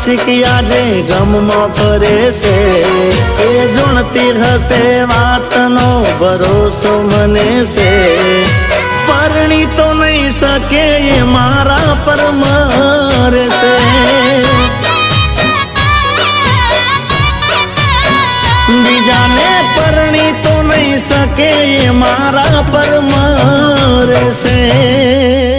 આશિક આજે ગમમાં ફરે છે એ જોણતી હશે વાતનો ભરોસો મને છે પરણી તો નહીં શકે એ મારા પર મરે છે બીજાને પરણી તો નહીં શકે એ મારા પર મરે છે